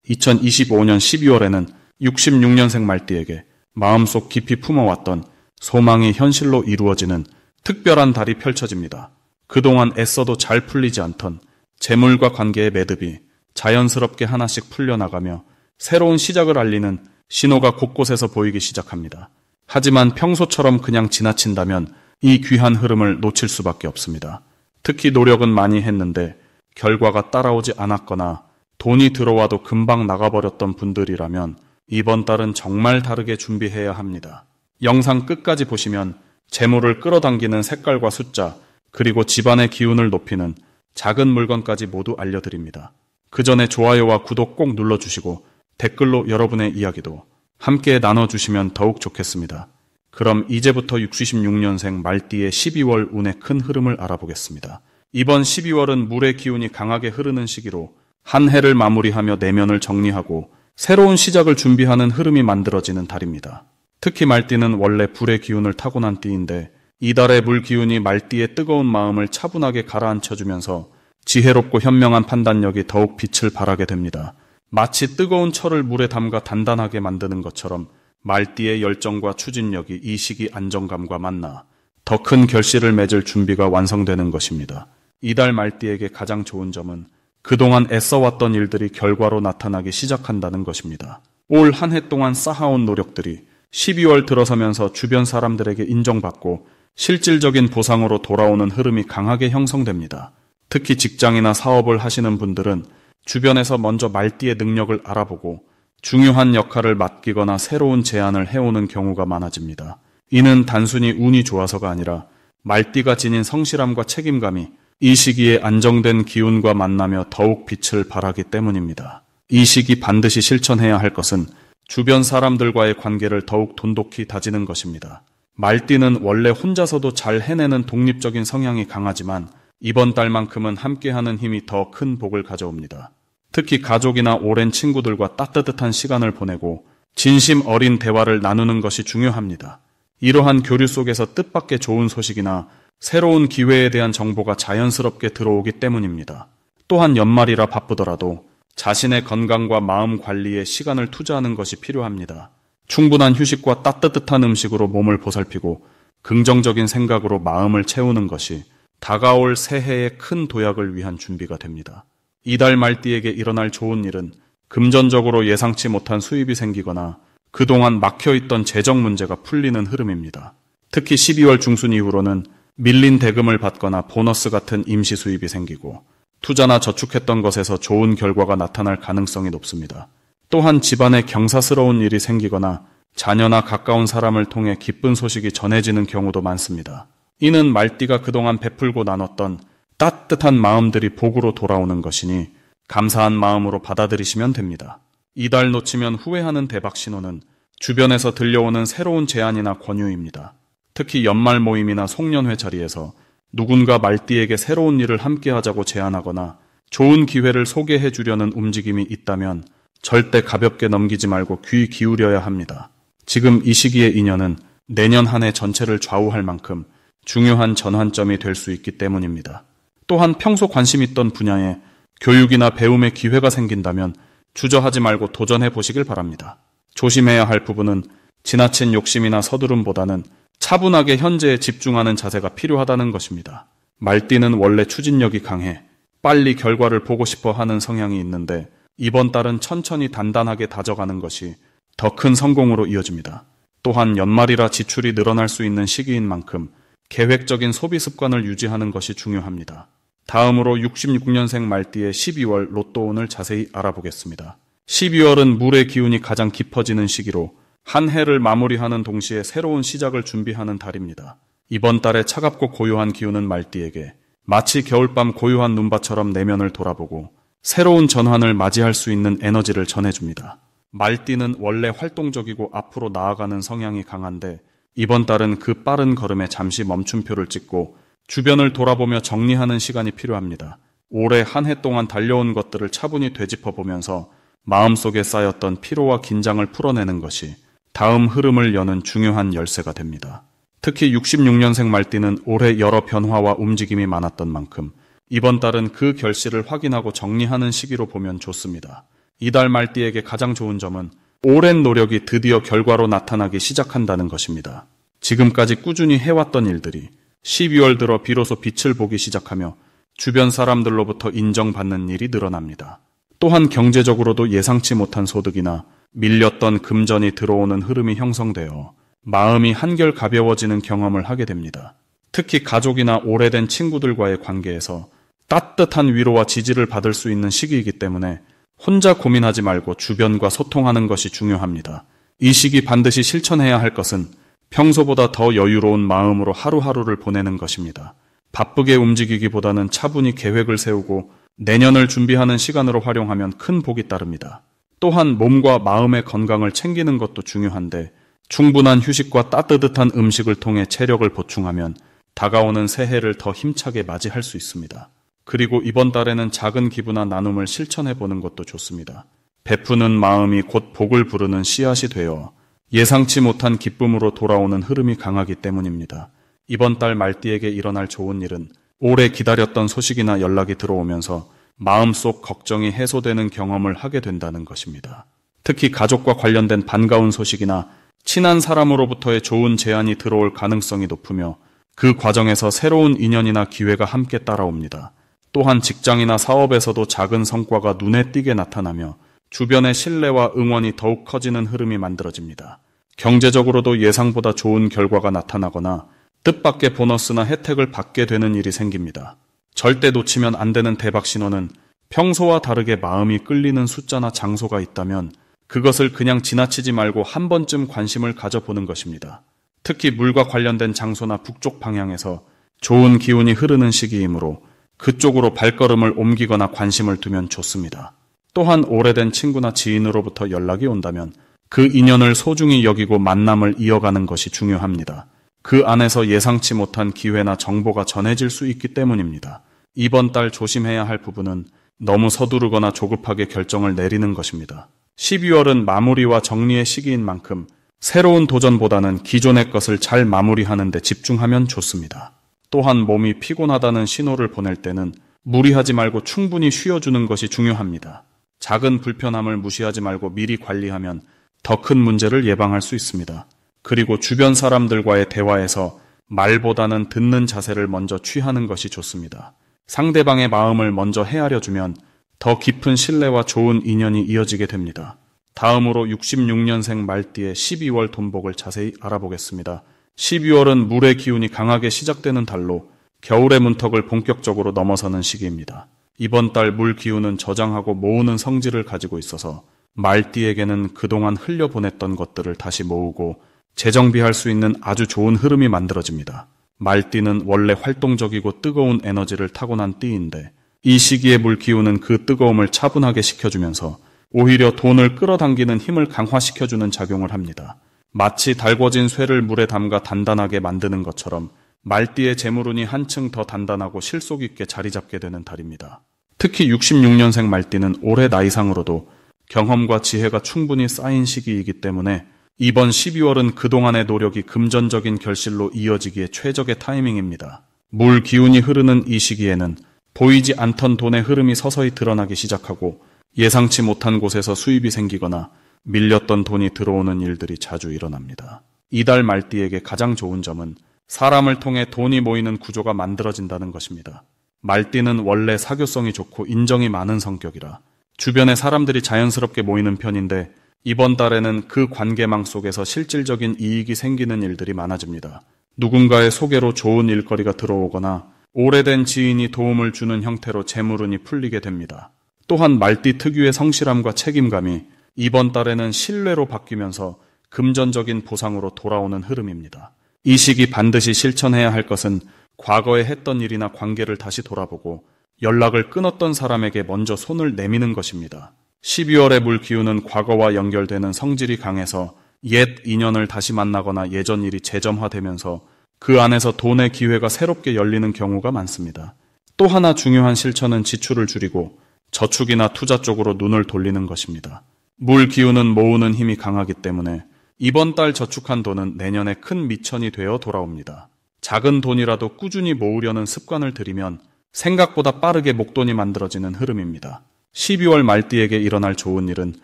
2025년 12월에는 66년생 말띠에게 마음속 깊이 품어왔던 소망이 현실로 이루어지는 특별한 달이 펼쳐집니다. 그동안 애써도 잘 풀리지 않던 재물과 관계의 매듭이 자연스럽게 하나씩 풀려나가며 새로운 시작을 알리는 신호가 곳곳에서 보이기 시작합니다. 하지만 평소처럼 그냥 지나친다면 이 귀한 흐름을 놓칠 수밖에 없습니다. 특히 노력은 많이 했는데 결과가 따라오지 않았거나 돈이 들어와도 금방 나가버렸던 분들이라면 이번 달은 정말 다르게 준비해야 합니다. 영상 끝까지 보시면 재물을 끌어당기는 색깔과 숫자, 그리고 집안의 기운을 높이는 작은 물건까지 모두 알려드립니다. 그 전에 좋아요와 구독 꼭 눌러주시고 댓글로 여러분의 이야기도 함께 나눠주시면 더욱 좋겠습니다. 그럼 이제부터 66년생 말띠의 12월 운의 큰 흐름을 알아보겠습니다. 이번 12월은 물의 기운이 강하게 흐르는 시기로 한 해를 마무리하며 내면을 정리하고 새로운 시작을 준비하는 흐름이 만들어지는 달입니다. 특히 말띠는 원래 불의 기운을 타고난 띠인데 이달의 물 기운이 말띠의 뜨거운 마음을 차분하게 가라앉혀주면서 지혜롭고 현명한 판단력이 더욱 빛을 발하게 됩니다. 마치 뜨거운 철을 물에 담가 단단하게 만드는 것처럼 말띠의 열정과 추진력이 이 시기 안정감과 만나 더 큰 결실을 맺을 준비가 완성되는 것입니다. 이달 말띠에게 가장 좋은 점은 그동안 애써왔던 일들이 결과로 나타나기 시작한다는 것입니다. 올 한 해 동안 쌓아온 노력들이 12월 들어서면서 주변 사람들에게 인정받고 실질적인 보상으로 돌아오는 흐름이 강하게 형성됩니다. 특히 직장이나 사업을 하시는 분들은 주변에서 먼저 말띠의 능력을 알아보고 중요한 역할을 맡기거나 새로운 제안을 해오는 경우가 많아집니다. 이는 단순히 운이 좋아서가 아니라 말띠가 지닌 성실함과 책임감이 이 시기에 안정된 기운과 만나며 더욱 빛을 발하기 때문입니다. 이 시기 반드시 실천해야 할 것은 주변 사람들과의 관계를 더욱 돈독히 다지는 것입니다. 말띠는 원래 혼자서도 잘 해내는 독립적인 성향이 강하지만 이번 달만큼은 함께하는 힘이 더 큰 복을 가져옵니다. 특히 가족이나 오랜 친구들과 따뜻한 시간을 보내고 진심 어린 대화를 나누는 것이 중요합니다. 이러한 교류 속에서 뜻밖의 좋은 소식이나 새로운 기회에 대한 정보가 자연스럽게 들어오기 때문입니다. 또한 연말이라 바쁘더라도 자신의 건강과 마음 관리에 시간을 투자하는 것이 필요합니다. 충분한 휴식과 따뜻한 음식으로 몸을 보살피고 긍정적인 생각으로 마음을 채우는 것이 다가올 새해의 큰 도약을 위한 준비가 됩니다. 이달 말띠에게 일어날 좋은 일은 금전적으로 예상치 못한 수입이 생기거나 그동안 막혀있던 재정 문제가 풀리는 흐름입니다. 특히 12월 중순 이후로는 밀린 대금을 받거나 보너스 같은 임시 수입이 생기고 투자나 저축했던 것에서 좋은 결과가 나타날 가능성이 높습니다. 또한 집안에 경사스러운 일이 생기거나 자녀나 가까운 사람을 통해 기쁜 소식이 전해지는 경우도 많습니다. 이는 말띠가 그동안 베풀고 나눴던 따뜻한 마음들이 복으로 돌아오는 것이니 감사한 마음으로 받아들이시면 됩니다. 이달 놓치면 후회하는 대박 신호는 주변에서 들려오는 새로운 제안이나 권유입니다. 특히 연말 모임이나 송년회 자리에서 누군가 말띠에게 새로운 일을 함께 하자고 제안하거나 좋은 기회를 소개해 주려는 움직임이 있다면 절대 가볍게 넘기지 말고 귀 기울여야 합니다. 지금 이 시기의 인연은 내년 한 해 전체를 좌우할 만큼 중요한 전환점이 될 수 있기 때문입니다. 또한 평소 관심 있던 분야에 교육이나 배움의 기회가 생긴다면 주저하지 말고 도전해 보시길 바랍니다. 조심해야 할 부분은 지나친 욕심이나 서두름보다는 차분하게 현재에 집중하는 자세가 필요하다는 것입니다. 말띠는 원래 추진력이 강해 빨리 결과를 보고 싶어 하는 성향이 있는데 이번 달은 천천히 단단하게 다져가는 것이 더 큰 성공으로 이어집니다. 또한 연말이라 지출이 늘어날 수 있는 시기인 만큼 계획적인 소비 습관을 유지하는 것이 중요합니다. 다음으로 66년생 말띠의 12월 로또운을 자세히 알아보겠습니다. 12월은 물의 기운이 가장 깊어지는 시기로 한 해를 마무리하는 동시에 새로운 시작을 준비하는 달입니다. 이번 달에 차갑고 고요한 기운은 말띠에게 마치 겨울밤 고요한 눈밭처럼 내면을 돌아보고 새로운 전환을 맞이할 수 있는 에너지를 전해줍니다. 말띠는 원래 활동적이고 앞으로 나아가는 성향이 강한데 이번 달은 그 빠른 걸음에 잠시 멈춤표를 찍고 주변을 돌아보며 정리하는 시간이 필요합니다. 올해 한 해 동안 달려온 것들을 차분히 되짚어보면서 마음속에 쌓였던 피로와 긴장을 풀어내는 것이 다음 흐름을 여는 중요한 열쇠가 됩니다. 특히 66년생 말띠는 올해 여러 변화와 움직임이 많았던 만큼 이번 달은 그 결실을 확인하고 정리하는 시기로 보면 좋습니다. 이달 말띠에게 가장 좋은 점은 오랜 노력이 드디어 결과로 나타나기 시작한다는 것입니다. 지금까지 꾸준히 해왔던 일들이 12월 들어 비로소 빛을 보기 시작하며 주변 사람들로부터 인정받는 일이 늘어납니다. 또한 경제적으로도 예상치 못한 소득이나 밀렸던 금전이 들어오는 흐름이 형성되어 마음이 한결 가벼워지는 경험을 하게 됩니다. 특히 가족이나 오래된 친구들과의 관계에서 따뜻한 위로와 지지를 받을 수 있는 시기이기 때문에 혼자 고민하지 말고 주변과 소통하는 것이 중요합니다. 이 시기 반드시 실천해야 할 것은 평소보다 더 여유로운 마음으로 하루하루를 보내는 것입니다. 바쁘게 움직이기보다는 차분히 계획을 세우고 내년을 준비하는 시간으로 활용하면 큰 복이 따릅니다. 또한 몸과 마음의 건강을 챙기는 것도 중요한데 충분한 휴식과 따뜻한 음식을 통해 체력을 보충하면 다가오는 새해를 더 힘차게 맞이할 수 있습니다. 그리고 이번 달에는 작은 기부나 나눔을 실천해보는 것도 좋습니다. 베푸는 마음이 곧 복을 부르는 씨앗이 되어 예상치 못한 기쁨으로 돌아오는 흐름이 강하기 때문입니다. 이번 달 말띠에게 일어날 좋은 일은 오래 기다렸던 소식이나 연락이 들어오면서 마음속 걱정이 해소되는 경험을 하게 된다는 것입니다. 특히 가족과 관련된 반가운 소식이나 친한 사람으로부터의 좋은 제안이 들어올 가능성이 높으며 그 과정에서 새로운 인연이나 기회가 함께 따라옵니다. 또한 직장이나 사업에서도 작은 성과가 눈에 띄게 나타나며 주변의 신뢰와 응원이 더욱 커지는 흐름이 만들어집니다. 경제적으로도 예상보다 좋은 결과가 나타나거나 뜻밖의 보너스나 혜택을 받게 되는 일이 생깁니다. 절대 놓치면 안 되는 대박 신호는 평소와 다르게 마음이 끌리는 숫자나 장소가 있다면 그것을 그냥 지나치지 말고 한 번쯤 관심을 가져보는 것입니다. 특히 물과 관련된 장소나 북쪽 방향에서 좋은 기운이 흐르는 시기이므로 그쪽으로 발걸음을 옮기거나 관심을 두면 좋습니다. 또한 오래된 친구나 지인으로부터 연락이 온다면 그 인연을 소중히 여기고 만남을 이어가는 것이 중요합니다. 그 안에서 예상치 못한 기회나 정보가 전해질 수 있기 때문입니다. 이번 달 조심해야 할 부분은 너무 서두르거나 조급하게 결정을 내리는 것입니다. 12월은 마무리와 정리의 시기인 만큼 새로운 도전보다는 기존의 것을 잘 마무리하는 데 집중하면 좋습니다. 또한 몸이 피곤하다는 신호를 보낼 때는 무리하지 말고 충분히 쉬어주는 것이 중요합니다. 작은 불편함을 무시하지 말고 미리 관리하면 더 큰 문제를 예방할 수 있습니다. 그리고 주변 사람들과의 대화에서 말보다는 듣는 자세를 먼저 취하는 것이 좋습니다. 상대방의 마음을 먼저 헤아려주면 더 깊은 신뢰와 좋은 인연이 이어지게 됩니다. 다음으로 66년생 말띠의 12월 돈복을 자세히 알아보겠습니다. 12월은 물의 기운이 강하게 시작되는 달로 겨울의 문턱을 본격적으로 넘어서는 시기입니다. 이번 달 물 기운은 저장하고 모으는 성질을 가지고 있어서 말띠에게는 그동안 흘려보냈던 것들을 다시 모으고 재정비할 수 있는 아주 좋은 흐름이 만들어집니다. 말띠는 원래 활동적이고 뜨거운 에너지를 타고난 띠인데 이 시기에 물 기운은 그 뜨거움을 차분하게 식혀주면서 오히려 돈을 끌어당기는 힘을 강화시켜주는 작용을 합니다. 마치 달궈진 쇠를 물에 담가 단단하게 만드는 것처럼 말띠의 재물운이 한층 더 단단하고 실속 있게 자리 잡게 되는 달입니다. 특히 66년생 말띠는 올해 나이상으로도 경험과 지혜가 충분히 쌓인 시기이기 때문에 이번 12월은 그동안의 노력이 금전적인 결실로 이어지기에 최적의 타이밍입니다. 물 기운이 흐르는 이 시기에는 보이지 않던 돈의 흐름이 서서히 드러나기 시작하고 예상치 못한 곳에서 수입이 생기거나 밀렸던 돈이 들어오는 일들이 자주 일어납니다. 이달 말띠에게 가장 좋은 점은 사람을 통해 돈이 모이는 구조가 만들어진다는 것입니다. 말띠는 원래 사교성이 좋고 인정이 많은 성격이라 주변에 사람들이 자연스럽게 모이는 편인데 이번 달에는 그 관계망 속에서 실질적인 이익이 생기는 일들이 많아집니다. 누군가의 소개로 좋은 일거리가 들어오거나 오래된 지인이 도움을 주는 형태로 재물운이 풀리게 됩니다. 또한 말띠 특유의 성실함과 책임감이 이번 달에는 신뢰로 바뀌면서 금전적인 보상으로 돌아오는 흐름입니다. 이 시기 반드시 실천해야 할 것은 과거에 했던 일이나 관계를 다시 돌아보고 연락을 끊었던 사람에게 먼저 손을 내미는 것입니다. 12월의 물 기운은 과거와 연결되는 성질이 강해서 옛 인연을 다시 만나거나 예전 일이 재점화되면서 그 안에서 돈의 기회가 새롭게 열리는 경우가 많습니다. 또 하나 중요한 실천은 지출을 줄이고 저축이나 투자 쪽으로 눈을 돌리는 것입니다. 물 기운은 모으는 힘이 강하기 때문에 이번 달 저축한 돈은 내년에 큰 미천이 되어 돌아옵니다. 작은 돈이라도 꾸준히 모으려는 습관을 들이면 생각보다 빠르게 목돈이 만들어지는 흐름입니다. 12월 말띠에게 일어날 좋은 일은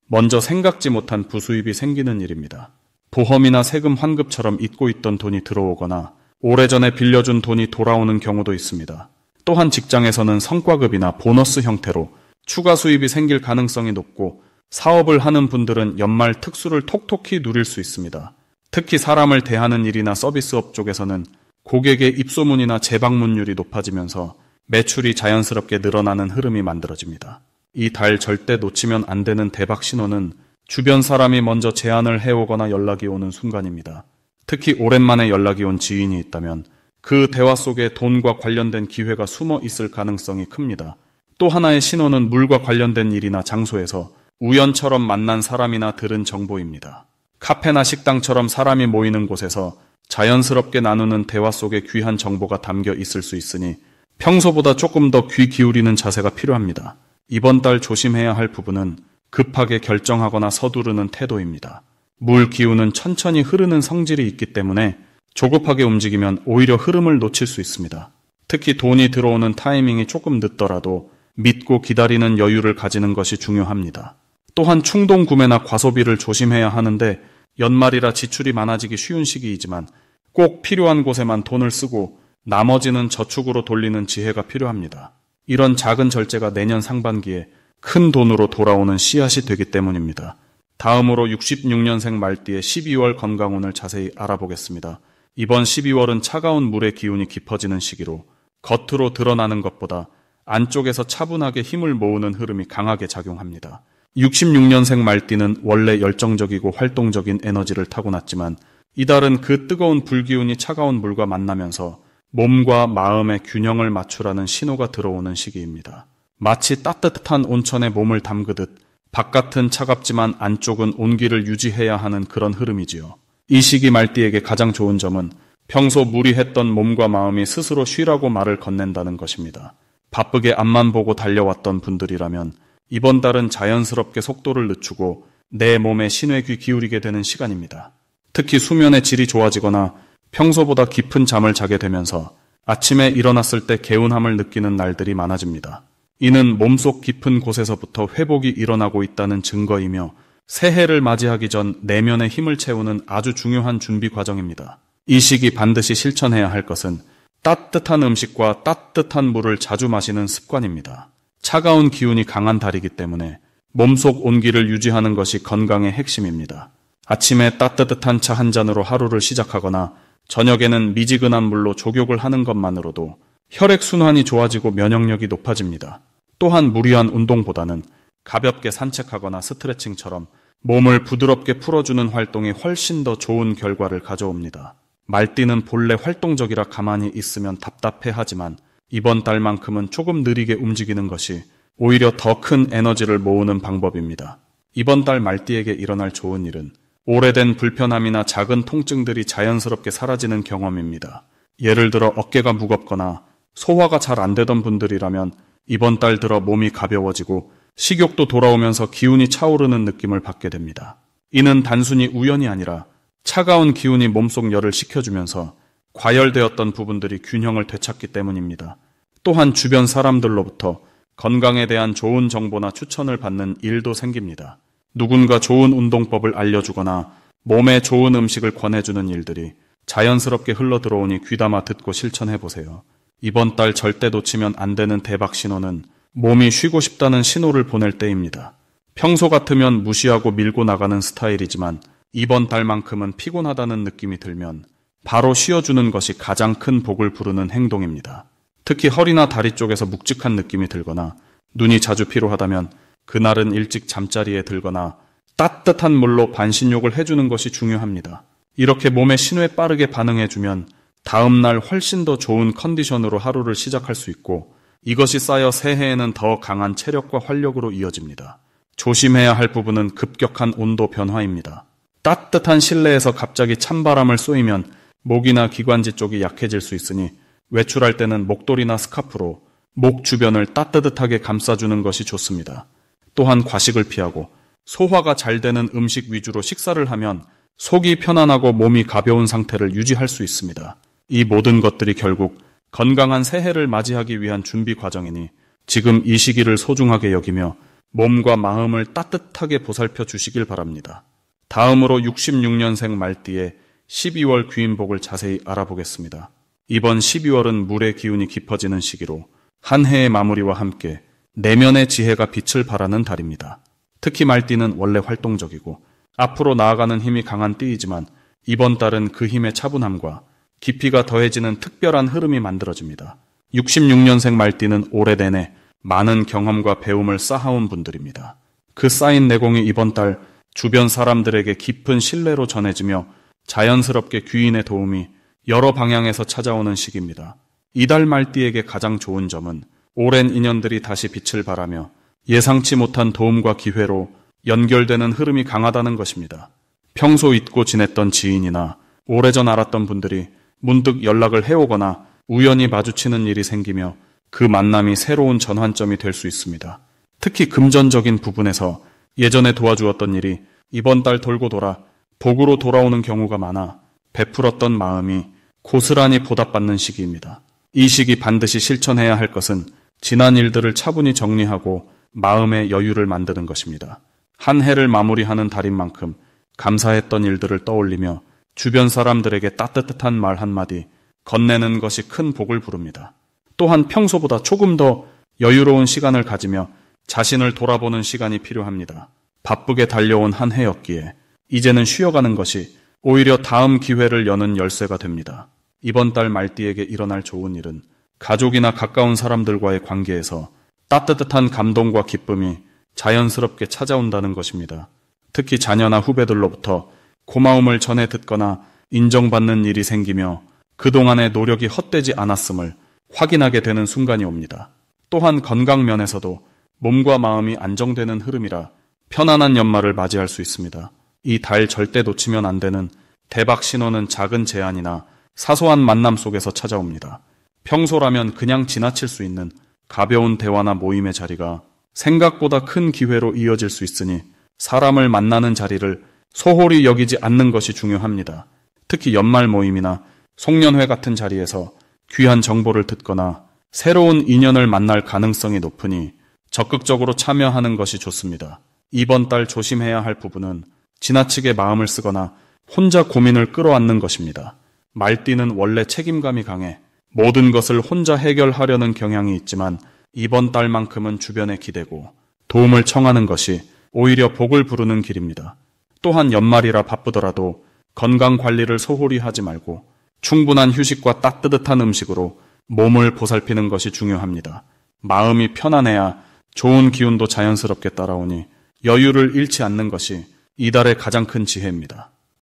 먼저 생각지 못한 부수입이 생기는 일입니다. 보험이나 세금 환급처럼 잊고 있던 돈이 들어오거나 오래전에 빌려준 돈이 돌아오는 경우도 있습니다. 또한 직장에서는 성과급이나 보너스 형태로 추가 수입이 생길 가능성이 높고 사업을 하는 분들은 연말 특수를 톡톡히 누릴 수 있습니다. 특히 사람을 대하는 일이나 서비스업 쪽에서는 고객의 입소문이나 재방문율이 높아지면서 매출이 자연스럽게 늘어나는 흐름이 만들어집니다. 이 달 절대 놓치면 안 되는 대박 신호는 주변 사람이 먼저 제안을 해오거나 연락이 오는 순간입니다. 특히 오랜만에 연락이 온 지인이 있다면 그 대화 속에 돈과 관련된 기회가 숨어 있을 가능성이 큽니다. 또 하나의 신호는 물과 관련된 일이나 장소에서 우연처럼 만난 사람이나 들은 정보입니다. 카페나 식당처럼 사람이 모이는 곳에서 자연스럽게 나누는 대화 속에 귀한 정보가 담겨 있을 수 있으니 평소보다 조금 더 귀 기울이는 자세가 필요합니다. 이번 달 조심해야 할 부분은 급하게 결정하거나 서두르는 태도입니다. 물 기운은 천천히 흐르는 성질이 있기 때문에 조급하게 움직이면 오히려 흐름을 놓칠 수 있습니다. 특히 돈이 들어오는 타이밍이 조금 늦더라도 믿고 기다리는 여유를 가지는 것이 중요합니다. 또한 충동 구매나 과소비를 조심해야 하는데 연말이라 지출이 많아지기 쉬운 시기이지만 꼭 필요한 곳에만 돈을 쓰고 나머지는 저축으로 돌리는 지혜가 필요합니다. 이런 작은 절제가 내년 상반기에 큰 돈으로 돌아오는 씨앗이 되기 때문입니다. 다음으로 66년생 말띠의 12월 건강운을 자세히 알아보겠습니다. 이번 12월은 차가운 물의 기운이 깊어지는 시기로 겉으로 드러나는 것보다 안쪽에서 차분하게 힘을 모으는 흐름이 강하게 작용합니다. 66년생 말띠는 원래 열정적이고 활동적인 에너지를 타고났지만 이달은 그 뜨거운 불기운이 차가운 물과 만나면서 몸과 마음의 균형을 맞추라는 신호가 들어오는 시기입니다. 마치 따뜻한 온천에 몸을 담그듯 바깥은 차갑지만 안쪽은 온기를 유지해야 하는 그런 흐름이지요. 이 시기 말띠에게 가장 좋은 점은 평소 무리했던 몸과 마음이 스스로 쉬라고 말을 건넨다는 것입니다. 바쁘게 앞만 보고 달려왔던 분들이라면 이번 달은 자연스럽게 속도를 늦추고 내 몸에 신의 귀 기울이게 되는 시간입니다. 특히 수면의 질이 좋아지거나 평소보다 깊은 잠을 자게 되면서 아침에 일어났을 때 개운함을 느끼는 날들이 많아집니다. 이는 몸속 깊은 곳에서부터 회복이 일어나고 있다는 증거이며 새해를 맞이하기 전 내면의 힘을 채우는 아주 중요한 준비 과정입니다. 이 시기 반드시 실천해야 할 것은 따뜻한 음식과 따뜻한 물을 자주 마시는 습관입니다. 차가운 기운이 강한 달이기 때문에 몸속 온기를 유지하는 것이 건강의 핵심입니다. 아침에 따뜻한 차 한 잔으로 하루를 시작하거나 저녁에는 미지근한 물로 족욕을 하는 것만으로도 혈액순환이 좋아지고 면역력이 높아집니다. 또한 무리한 운동보다는 가볍게 산책하거나 스트레칭처럼 몸을 부드럽게 풀어주는 활동이 훨씬 더 좋은 결과를 가져옵니다. 말띠는 본래 활동적이라 가만히 있으면 답답해하지만 이번 달만큼은 조금 느리게 움직이는 것이 오히려 더 큰 에너지를 모으는 방법입니다. 이번 달 말띠에게 일어날 좋은 일은 오래된 불편함이나 작은 통증들이 자연스럽게 사라지는 경험입니다. 예를 들어 어깨가 무겁거나 소화가 잘 안 되던 분들이라면 이번 달 들어 몸이 가벼워지고 식욕도 돌아오면서 기운이 차오르는 느낌을 받게 됩니다. 이는 단순히 우연이 아니라 차가운 기운이 몸속 열을 식혀주면서 과열되었던 부분들이 균형을 되찾기 때문입니다. 또한 주변 사람들로부터 건강에 대한 좋은 정보나 추천을 받는 일도 생깁니다. 누군가 좋은 운동법을 알려주거나 몸에 좋은 음식을 권해주는 일들이 자연스럽게 흘러들어오니 귀담아 듣고 실천해보세요. 이번 달 절대 놓치면 안 되는 대박 신호는 몸이 쉬고 싶다는 신호를 보낼 때입니다. 평소 같으면 무시하고 밀고 나가는 스타일이지만 이번 달만큼은 피곤하다는 느낌이 들면 바로 쉬어주는 것이 가장 큰 복을 부르는 행동입니다. 특히 허리나 다리 쪽에서 묵직한 느낌이 들거나 눈이 자주 피로하다면 그날은 일찍 잠자리에 들거나 따뜻한 물로 반신욕을 해주는 것이 중요합니다. 이렇게 몸의 신호에 빠르게 반응해주면 다음날 훨씬 더 좋은 컨디션으로 하루를 시작할 수 있고 이것이 쌓여 새해에는 더 강한 체력과 활력으로 이어집니다. 조심해야 할 부분은 급격한 온도 변화입니다. 따뜻한 실내에서 갑자기 찬바람을 쏘이면 목이나 기관지 쪽이 약해질 수 있으니 외출할 때는 목도리나 스카프로 목 주변을 따뜻하게 감싸주는 것이 좋습니다. 또한 과식을 피하고 소화가 잘 되는 음식 위주로 식사를 하면 속이 편안하고 몸이 가벼운 상태를 유지할 수 있습니다. 이 모든 것들이 결국 건강한 새해를 맞이하기 위한 준비 과정이니 지금 이 시기를 소중하게 여기며 몸과 마음을 따뜻하게 보살펴 주시길 바랍니다. 다음으로 66년생 말띠의 12월 귀인복을 자세히 알아보겠습니다. 이번 12월은 물의 기운이 깊어지는 시기로 한 해의 마무리와 함께 내면의 지혜가 빛을 발하는 달입니다. 특히 말띠는 원래 활동적이고 앞으로 나아가는 힘이 강한 띠이지만 이번 달은 그 힘의 차분함과 깊이가 더해지는 특별한 흐름이 만들어집니다. 66년생 말띠는 올해 내내 많은 경험과 배움을 쌓아온 분들입니다. 그 쌓인 내공이 이번 달 주변 사람들에게 깊은 신뢰로 전해지며 자연스럽게 귀인의 도움이 여러 방향에서 찾아오는 시기입니다. 이달 말띠에게 가장 좋은 점은 오랜 인연들이 다시 빛을 발하며 예상치 못한 도움과 기회로 연결되는 흐름이 강하다는 것입니다. 평소 잊고 지냈던 지인이나 오래전 알았던 분들이 문득 연락을 해오거나 우연히 마주치는 일이 생기며 그 만남이 새로운 전환점이 될 수 있습니다. 특히 금전적인 부분에서 예전에 도와주었던 일이 이번 달 돌고 돌아 복으로 돌아오는 경우가 많아 베풀었던 마음이 고스란히 보답받는 시기입니다. 이 시기 반드시 실천해야 할 것은 지난 일들을 차분히 정리하고 마음의 여유를 만드는 것입니다. 한 해를 마무리하는 달인 만큼 감사했던 일들을 떠올리며 주변 사람들에게 따뜻한 말 한마디 건네는 것이 큰 복을 부릅니다. 또한 평소보다 조금 더 여유로운 시간을 가지며 자신을 돌아보는 시간이 필요합니다. 바쁘게 달려온 한 해였기에 이제는 쉬어가는 것이 오히려 다음 기회를 여는 열쇠가 됩니다. 이번 달 말띠에게 일어날 좋은 일은 가족이나 가까운 사람들과의 관계에서 따뜻한 감동과 기쁨이 자연스럽게 찾아온다는 것입니다. 특히 자녀나 후배들로부터 고마움을 전해 듣거나 인정받는 일이 생기며 그동안의 노력이 헛되지 않았음을 확인하게 되는 순간이 옵니다. 또한 건강 면에서도 몸과 마음이 안정되는 흐름이라 편안한 연말을 맞이할 수 있습니다. 이 달 절대 놓치면 안 되는 대박 신호는 작은 제안이나 사소한 만남 속에서 찾아옵니다. 평소라면 그냥 지나칠 수 있는 가벼운 대화나 모임의 자리가 생각보다 큰 기회로 이어질 수 있으니 사람을 만나는 자리를 소홀히 여기지 않는 것이 중요합니다. 특히 연말 모임이나 송년회 같은 자리에서 귀한 정보를 듣거나 새로운 인연을 만날 가능성이 높으니 적극적으로 참여하는 것이 좋습니다. 이번 달 조심해야 할 부분은 지나치게 마음을 쓰거나 혼자 고민을 끌어안는 것입니다. 말띠는 원래 책임감이 강해 모든 것을 혼자 해결하려는 경향이 있지만 이번 달만큼은 주변에 기대고 도움을 청하는 것이 오히려 복을 부르는 길입니다. 또한 연말이라 바쁘더라도 건강 관리를 소홀히 하지 말고 충분한 휴식과 따뜻한 음식으로 몸을 보살피는 것이 중요합니다. 마음이 편안해야 좋은 기운도 자연스럽게 따라오니 여유를 잃지 않는 것이 이달의 가장 큰 지혜입니다.